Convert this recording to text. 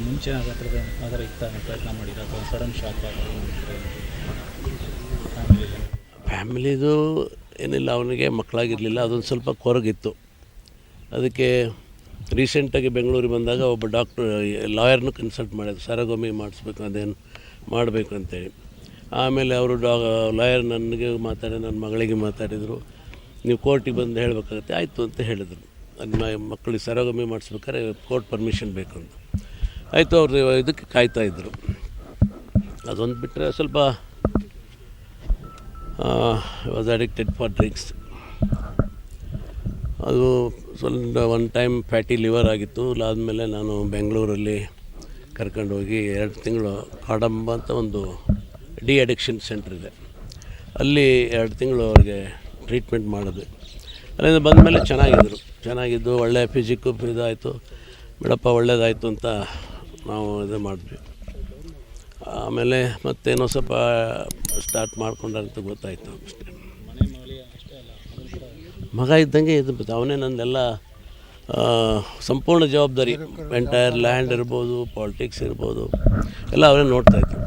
ಮುಂಚೆ ಆ ಥರ ಇತ್ತ ಪ್ರಯತ್ನ ಮಾಡಿರೋ ಅಥವಾ ಸಡನ್ ಶಾಕ್ ಫ್ಯಾಮಿಲಿದು ಏನಿಲ್ಲ, ಅವನಿಗೆ ಮಕ್ಕಳಾಗಿರಲಿಲ್ಲ, ಅದೊಂದು ಸ್ವಲ್ಪ ಕೊರಗಿತ್ತು. ಅದಕ್ಕೆ ರೀಸೆಂಟಾಗಿ ಬೆಂಗಳೂರಿಗೆ ಬಂದಾಗ ಒಬ್ಬ ಲಾಯರ್ನೂ ಕನ್ಸಲ್ಟ್ ಮಾಡಿದ್ರು, ಸರಗೋಮಿ ಮಾಡಿಸ್ಬೇಕು, ಅದೇನು ಮಾಡಬೇಕು ಅಂತೇಳಿ. ಆಮೇಲೆ ಅವರು ಲಾಯರ್ ನನಗೆ ನನ್ನ ಮಗಳಿಗೆ ಮಾತಾಡಿದರು, ನೀವು ಕೋರ್ಟಿಗೆ ಬಂದು ಹೇಳಬೇಕಾಗತ್ತೆ. ಆಯಿತು ಅಂತ ಹೇಳಿದರು. ನನ್ನ ಮಕ್ಕಳಿಗೆ ಸರಗೋಮಿ ಮಾಡಿಸ್ಬೇಕಾದ್ರೆ ಕೋರ್ಟ್ ಪರ್ಮಿಷನ್ ಬೇಕು ಅಂತ. ಆಯಿತು, ಅವರು ಇದಕ್ಕೆ ಕಾಯ್ತಾಯಿದ್ರು. ಅದೊಂದು ಬಿಟ್ಟರೆ ಸ್ವಲ್ಪ ವಾಸ್ ಅಡಿಕ್ಟೆಡ್ ಫಾರ್ ಡ್ರಿಂಕ್ಸ್. ಅದು ಸ್ವಲ್ಪ ಒನ್ ಟೈಮ್ ಫ್ಯಾಟಿ ಲಿವರ್ ಆಗಿತ್ತು. ಆದಮೇಲೆ ನಾನು ಬೆಂಗಳೂರಲ್ಲಿ ಕರ್ಕೊಂಡೋಗಿ 2 ತಿಂಗಳು ಕಾಡಂಬ ಅಂತ ಒಂದು ಡಿ ಅಡಿಕ್ಷನ್ ಸೆಂಟ್ರ್ ಇದೆ, ಅಲ್ಲಿ 2 ತಿಂಗಳು ಅವ್ರಿಗೆ ಟ್ರೀಟ್ಮೆಂಟ್ ಮಾಡಿದ್ವಿ. ಅಲ್ಲಿಂದ ಬಂದಮೇಲೆ ಚೆನ್ನಾಗಿದ್ದು ಒಳ್ಳೆಯ ಫಿಸಿಕ್ಕು ಇದಾಯಿತು. ಬಿಡಪ್ಪ ಒಳ್ಳೇದಾಯಿತು ಅಂತ ನಾವು ಇದು ಮಾಡಿದ್ವಿ. ಆಮೇಲೆ ಮತ್ತೇನೋ ಸ್ವಲ್ಪ ಸ್ಟಾರ್ಟ್ ಮಾಡ್ಕೊಂಡಂತ ಗೊತ್ತಾಯಿತು ಅಷ್ಟೇ. ಮಗ ಇದ್ದಂಗೆ ಇದು ಅವನೇ ನಂದೆಲ್ಲ ಸಂಪೂರ್ಣ ಜವಾಬ್ದಾರಿ. ಎಂಟೈರ್ ಲ್ಯಾಂಡ್ ಇರ್ಬೋದು, ಪಾಲಿಟಿಕ್ಸ್ ಇರ್ಬೋದು, ಎಲ್ಲ ಅವರೇ ನೋಡ್ತಾಯಿದ್ರು.